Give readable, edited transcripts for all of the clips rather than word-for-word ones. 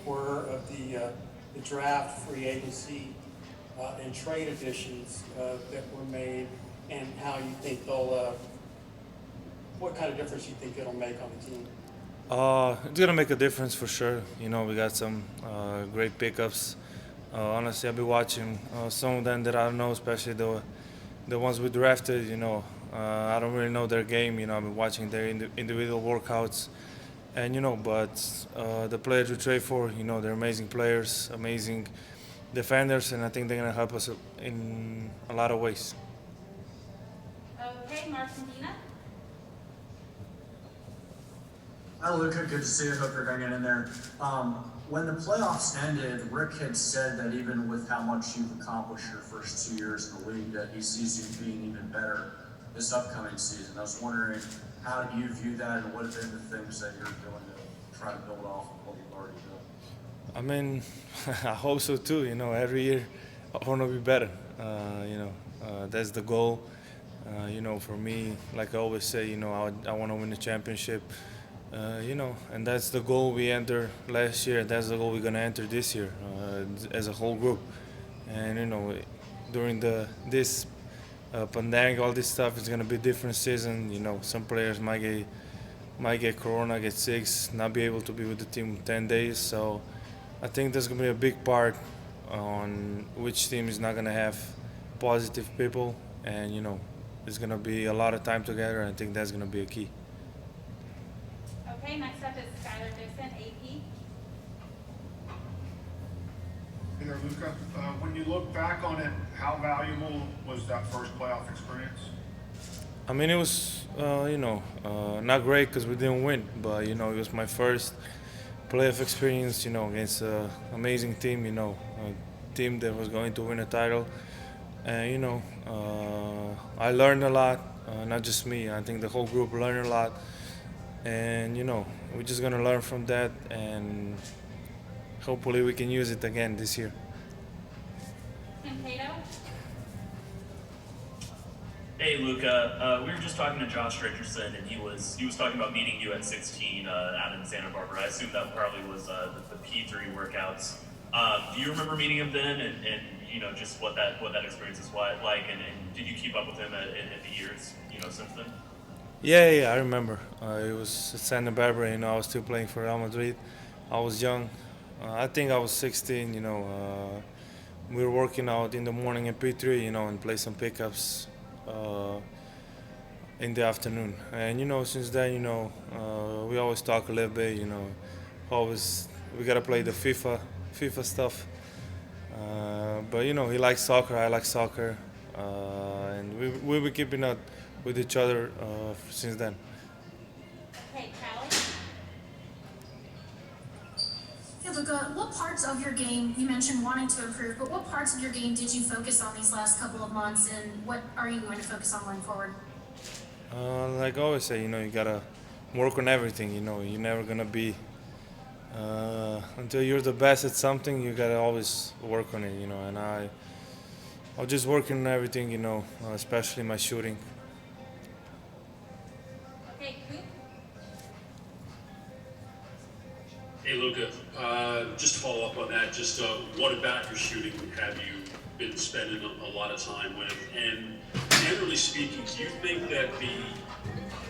were of the draft, free agency, and trade additions that were made, and how you think they'll, what kind of difference you think it'll make on the team? It's gonna make a difference for sure. You know, we got some great pickups. Honestly, I've been watching some of them that I don't know, especially the ones we drafted. You know, I don't really know their game. You know, I've been watching their individual workouts, and you know, but the players we trade for, you know, they're amazing players, amazing defenders, and I think they're gonna help us in a lot of ways. Okay, Marcentina. Hi, Luka. Good to see you. Hope you're hanging in there. When the playoffs ended, Rick had said that even with how much you've accomplished your first 2 years in the league, that he sees you being even better this upcoming season. I was wondering, how do you view that, and what have been the things that you're doing to try to build off of what you've already done? I mean, I hope so too. You know, every year I want to be better. You know, that's the goal. You know, for me, like I always say, you know, I want to win the championship. You know, and that's the goal we entered last year. That's the goal we're gonna enter this year as a whole group. And you know, during this pandemic, all this stuff is gonna be a different season. You know, some players might get corona, get sick, not be able to be with the team 10 days. So I think there's gonna be a big part on which team is not gonna have positive people, and you know, it's gonna be a lot of time together. I think that's gonna be a key. Okay, next up is Skylar Dixon, AP. Hey there, Luka. When you look back on it, how valuable was that first playoff experience? I mean, it was, not great because we didn't win, but you know, it was my first playoff experience. You know, against an amazing team. You know, a team that was going to win a title, and you know, I learned a lot. Not just me. I think the whole group learned a lot, and you know, we're just gonna learn from that, and hopefully we can use it again this year. Tim Cato. Hey Luca, we were just talking to Josh Richardson, and he was talking about meeting you at 16 out in Santa Barbara. I assume that probably was the P3 workouts. Do you remember meeting him then, and you know just what that experience is like, and did you keep up with him in the years since then? Yeah, I remember. It was at Santa Barbara. You know, I was still playing for Real Madrid. I was young. I think I was 16. You know, we were working out in the morning in P3. You know, and play some pickups uh, in the afternoon. And you know, since then, you know, we always talk a little bit. You know, always we gotta play the FIFA stuff. But you know, he likes soccer. I like soccer, and we were keeping up with each other since then. Okay, Callie. Hey Luca, what parts of your game, you mentioned wanting to improve, but what parts of your game did you focus on these last couple of months, and what are you going to focus on going forward? Like I always say, you know, you gotta work on everything. You know, you're never gonna be until you're the best at something. You gotta always work on it. You know, and I'll just working on everything. You know, especially my shooting. Okay, Coop. Hey Luca, just to follow up on that, just what about your shooting have you been spending a lot of time with? And generally speaking, do you think that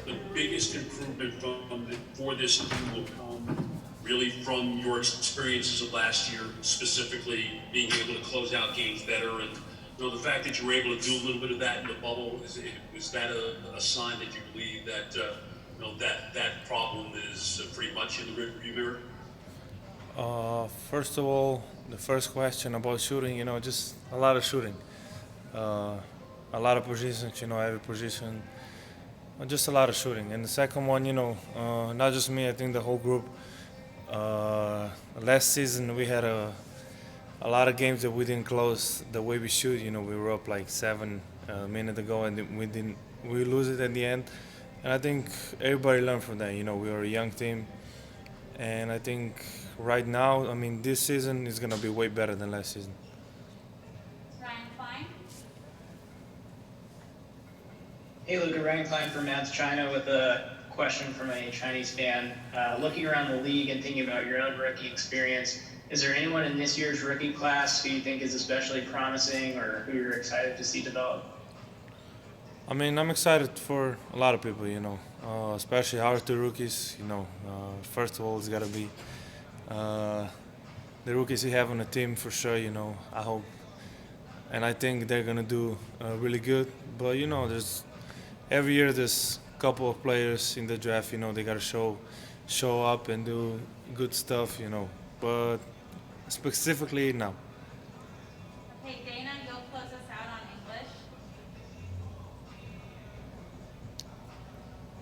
the biggest improvement for this team will come really from your experiences of last year, specifically being able to close out games better, and the fact that you were able to do a little bit of that in the bubble, is that a sign that you believe that that problem is pretty much in the rearview mirror? First of all, the first question about shooting, you know, just a lot of shooting, a lot of positions, you know, every position, just a lot of shooting. And the second one, you know, not just me, I think the whole group. Last season we had a lot of games that we didn't close the way we should. You know, we were up like 7 minutes ago, and we lose it at the end. And I think everybody learned from that. You know, we are a young team, and I think right now, I mean, this season is gonna be way better than last season. Ryan Klein. Hey Luca, Ryan Klein from Mavs China with a question from a Chinese fan. Looking around the league and thinking about your own rookie experience, is there anyone in this year's rookie class who you think is especially promising or who you're excited to see develop? I mean, I'm excited for a lot of people, especially our two rookies. First of all, it's got to be the rookies we have on the team for sure. I hope, and I think they're gonna do really good. But there's every year there's a couple of players in the draft. They gotta show up and do good stuff. But specifically now. Okay, Dana, you'll close us out on English.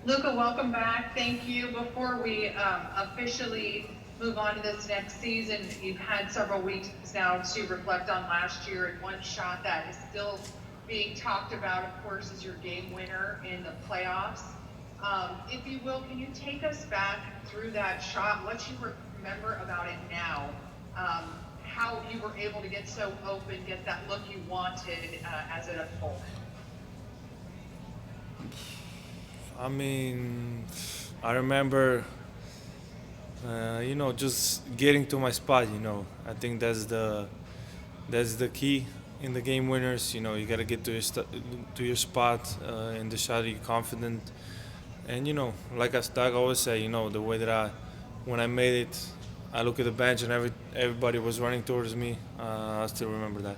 Luka, welcome back. Thank you. Before we officially move on to this next season, you've had several weeks now to reflect on last year, and one shot that is still being talked about, of course, is your game winner in the playoffs. If you will, can you take us back through that shot, what you remember about it now, how you were able to get so open, get that look you wanted as it unfolded? I mean, I remember, just getting to my spot. I think that's the key in the game winners. You gotta get to your spot in the shot. You're confident, and like I always say, the way that when I made it, I look at the bench and everybody was running towards me. I still remember that.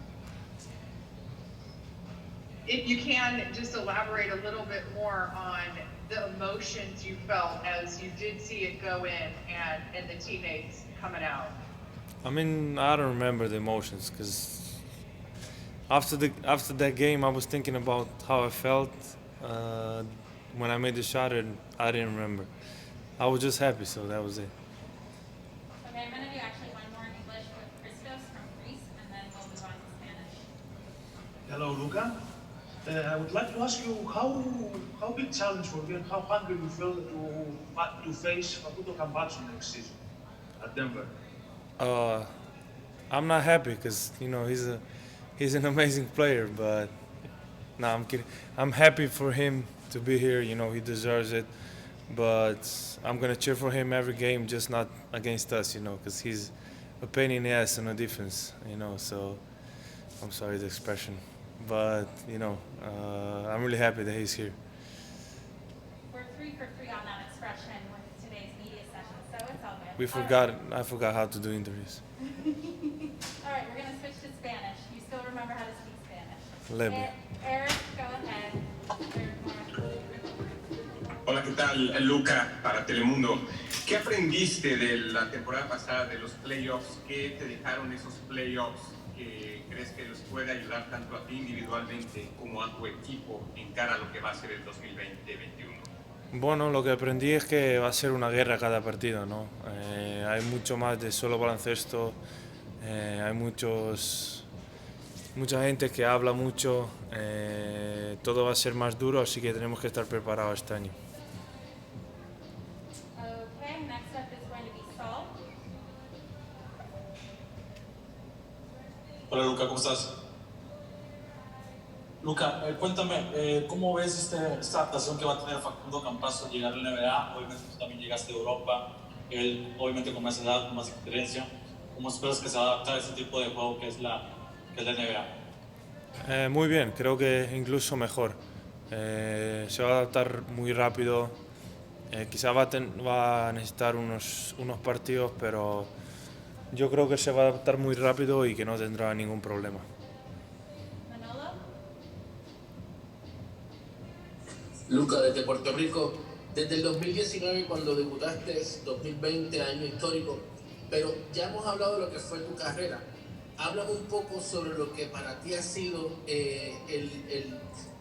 If you can just elaborate a little bit more on the emotions you felt as you did see it go in and the teammates coming out. I mean, I don't remember the emotions because after that game, I was thinking about how I felt when I made the shot, and I didn't remember. I was just happy, so that was it. Okay, I'm going to do actually one more in English with Christos from Greece, and then we'll move on to Spanish. Hello, Luka. I would like to ask you how big challenge for you and how hungry you feel to face Facundo Campazzo next season at Denver. I'm not happy because he's an amazing player, but no, I'm kidding. I'm happy for him to be here. He deserves it, but I'm gonna cheer for him every game, just not against us. Because he's a pain in the ass on the defense. So I'm sorry the expression. But I'm really happy that he's here. We're 3 for 3 on that expression with today's media session, so it's all good. I forgot how to do interviews. All right, we're going to switch to Spanish. You still remember how to speak Spanish? Leve. Eric, go ahead. Hola, ¿qué tal, Luka, para Telemundo? ¿Qué aprendiste de la temporada pasada, de los playoffs? ¿Qué te dejaron esos playoffs que crees que les puede ayudar tanto a ti individualmente como a tu equipo en cara a lo que va a ser el 2020-21? Bueno, lo que aprendí es que va a ser una guerra cada partido, ¿no? Hay mucho más de solo baloncesto, hay mucha gente que habla mucho, todo va a ser más duro, así que tenemos que estar preparados este año. Okay, next up is going to be Saul. Hola Luka, ¿cómo estás? Luka, cuéntame, ¿cómo ves esta adaptación que va a tener Facundo Campazzo al llegar a la NBA? Obviamente tú también llegaste de Europa, él obviamente con más edad, con más experiencia. ¿Cómo esperas que se va a adaptar a ese tipo de juego que es la NBA? Muy bien, creo que incluso mejor. Se va a adaptar muy rápido. Quizá va a necesitar unos partidos, pero yo creo que se va a adaptar muy rápido y que no tendrá ningún problema. Manolo? Luka, desde Puerto Rico, desde el 2019 cuando debutaste, 2020, año histórico, pero ya hemos hablado de lo que fue tu carrera. Háblame un poco sobre lo que para ti ha sido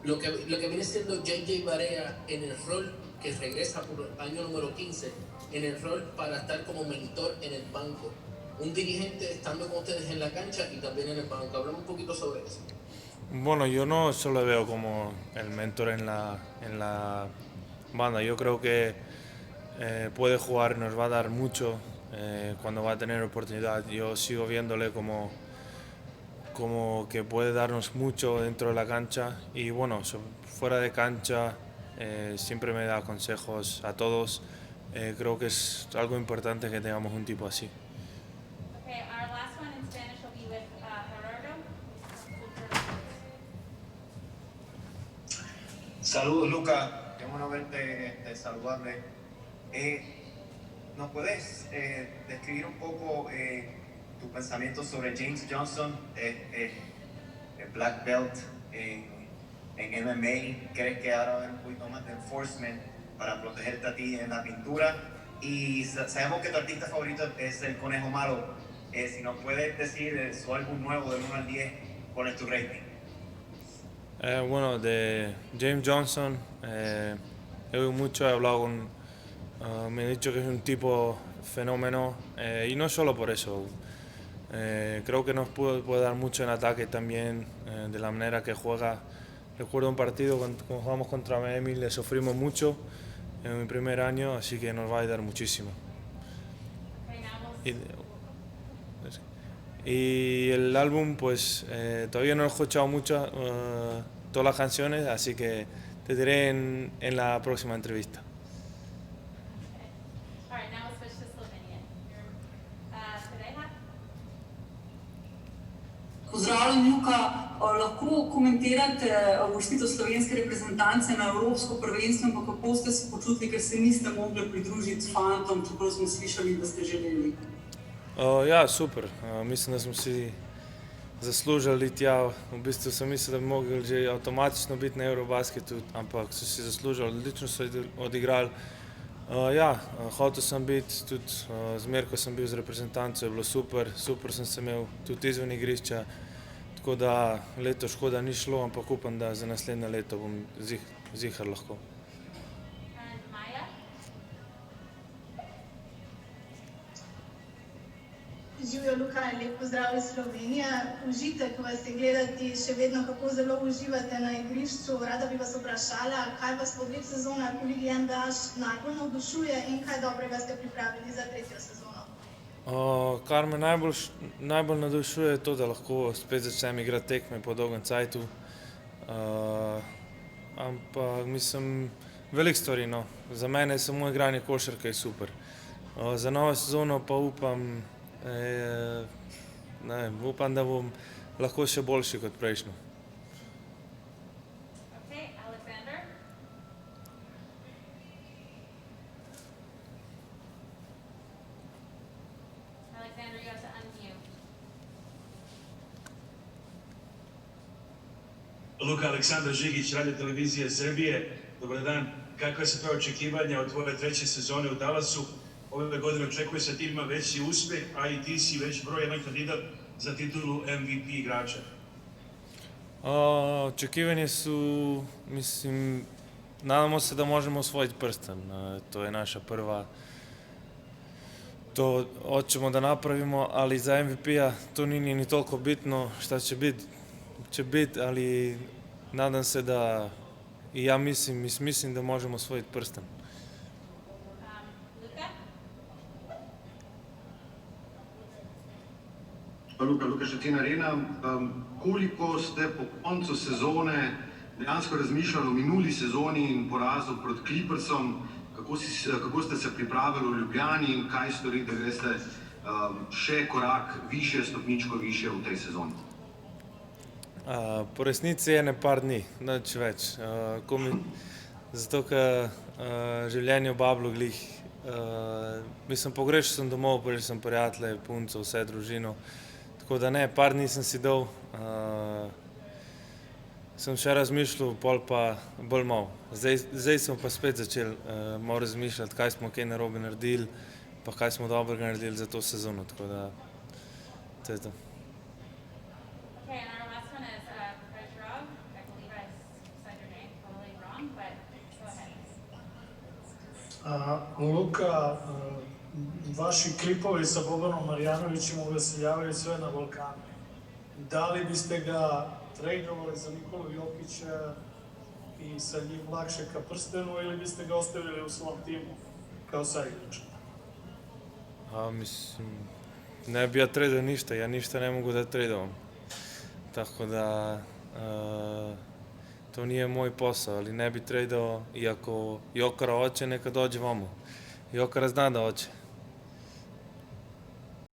lo que viene siendo JJ Barea en el rol que regresa por el año número 15, en el rol para estar como mentor en el banco. Un dirigente estando con ustedes en la cancha y también en el banco. Háblame un poquito sobre eso. Bueno, yo no solo veo como el mentor en la banda. Yo creo que puede jugar, nos va a dar mucho cuando va a tener oportunidad. Yo sigo viéndole como que puede darnos mucho dentro de la cancha y bueno, fuera de cancha siempre me da consejos a todos. Creo que es algo importante que tengamos un tipo así. Okay, our last one in Spanish will be with Gerardo. Saludos, Luka. Qué bueno verte, saludable. ¿Nos puedes describir un poco tu pensamiento sobre James Johnson, el black belt en MMA? ¿Crees que ahora va a haber un poquito más de enforcement para protegerte a ti en la pintura? Y sabemos que tu artista favorito es el Conejo Malo. Si nos puedes decir su álbum nuevo del 1 al 10, ¿cuál es tu rating? Bueno, de James Johnson, he oído mucho, he hablado con, me han dicho que es un tipo fenómeno, y no solo por eso. Creo que nos puede dar mucho en ataque también, de la manera que juega. Recuerdo un partido cuando jugamos contra Miami, le sufrimos mucho en mi primer año, así que nos va a ayudar muchísimo. Y el álbum, pues todavía no he escuchado mucho, todas las canciones, así que te diré en la próxima entrevista. All right, now we'll switch to Slovenian. Today, Pozdravljen, Luka. Lahko komentirate uvrstitev slovenske reprezentance na Evropsko prvenstvo, ampak kako ste se počutili, ker se niste mogli pridružiti s fantom, čeprav smo slišali, da ste želeli? Ja, super. Mislim, da smo si zaslužili tja. V bistvu sem mislil, da bi mogli že avtomatično biti na Eurobasketu, ampak so si zaslužili, odlično so odigrali. Ja, hotel sem biti, tudi zmer, ko sem bil z reprezentanco, je bilo super, super sem se imel tudi izven igrišča, tako da leto škoda ni šlo, ampak upam, da za naslednje leto bom zihar lahko. Živijo, Luka, lep pozdrav iz Slovenije. Užitek vas je gledati, še vedno kako zelo uživate na igrišču. Rada bi vas vprašala, kaj vas po 2 sezonah v Ligi NBA najbolj navdušuje in kaj dobrega ste pripravili za 3. sezono? Kar me najbolj navdušuje, je to, da lahko spet začnem igrati tekme po dolgem cajtu. Ampak mislim, veliko stvari, no. Za mene je samo igranje košarke je super. Za novo sezono pa upam, upam, da bom lahko še boljši kot prejšnjo. Okay, Alexander. Alexander, you have to unmute. Luka, Aleksandar Žigić, Radio televizije Srbije. Dobar dan. Kakve su tvoje očekivanja od tvoje 3. sezone u Dallasu? Ove godine očekuje se tim ima veći uspjeh, a i ti si već broj 1 kandidat za titulu MVP igrača. Očekivanje su, mislim, nadamo se da možemo osvojiti prsten. To je naša prva, to hoćemo da napravimo, ali za MVP-a to nije ni toliko bitno. Šta će biti, ali nadam se da, i ja mislim da možemo osvojiti prsten. Luka Šetin Arena, koliko ste po koncu sezone dejansko razmišljali o minuli sezoni in porazu proti Clippersom, kako ste se pripravili v Ljubljani in kaj storite, da greste še korak više, stopničko više v tej sezoni? Po resnici je par dni, nič več. Zato, ker življenje v Bablu glih, mislim, pogrešal sem domov, pogrešal sem prijatelje, punco, vse družino. Tako da ne, par dni sem si dal, sem še razmišljal, pol pa bolj malo. Zdaj smo pa spet začeli malo razmišljati, kaj smo kaj narobe naredili, pa kaj smo dobrega naredili za to sezono, tako da to je to. Okay, and our last one is Prajrov. I believe I said your name totally wrong, but go ahead. Luka, vaši klipovi sa Bobanom Marjanovićem uveseljavaju sve na Balkanu. Da li biste ga trejdovali za Nikolu Jokića i sa njim lakše ka prstenu ili biste ga ostavili u svom timu kao saigrač? Mislim, ne bi ja tradao ništa, ja ništa ne mogu da tradovam. Tako da To nije moj posao, ali ne bi tradao, iako Jokara hoće, neka dođe vamo. Jokara zna da hoće.